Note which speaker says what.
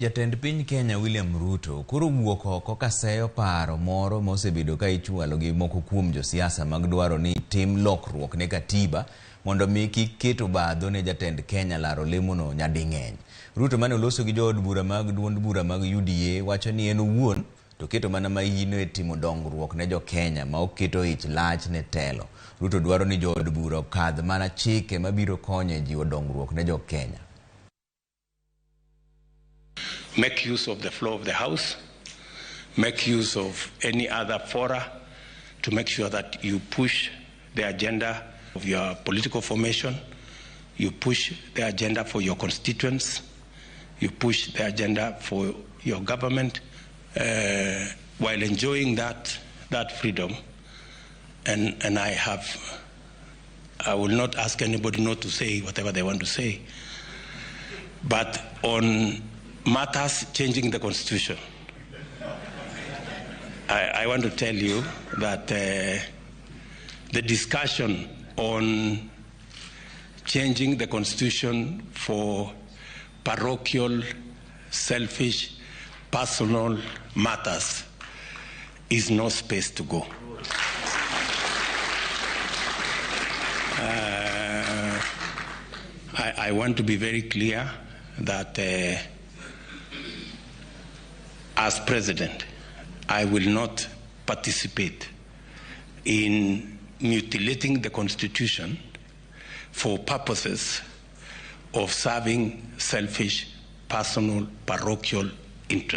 Speaker 1: Jatend piny Kenya William Ruto koro wuok oko kaseyo paro moro mosebedo ka ichwalo gi moko kuom josiasa mag dwaro ni tim lokruok ne katiba mondo mi kik keto badho ne jatend Kenya laro lemono nyading'eny. Ruto mane oloso gi jood bura mag duond bura mag UDA wacho ni en owuon to keto mana maino e timo dongruok ne jo Kenya ma oketo ich lach ne telo. Ruto dwaro ni jood bura okadh mana chike mabiro konyo e jiwo dongruok ne jo Kenya.
Speaker 2: Make use of the floor of the House, make use of any other fora to make sure that you push the agenda of your political formation, you push the agenda for your constituents, you push the agenda for your government, while enjoying that freedom. And I will not ask anybody not to say whatever they want to say. But on matters changing the constitution, I want to tell you that the discussion on changing the constitution for parochial, selfish, personal matters is no space to go. I want to be very clear that as president, I will not participate in mutilating the constitution for purposes of serving selfish, personal, parochial interests.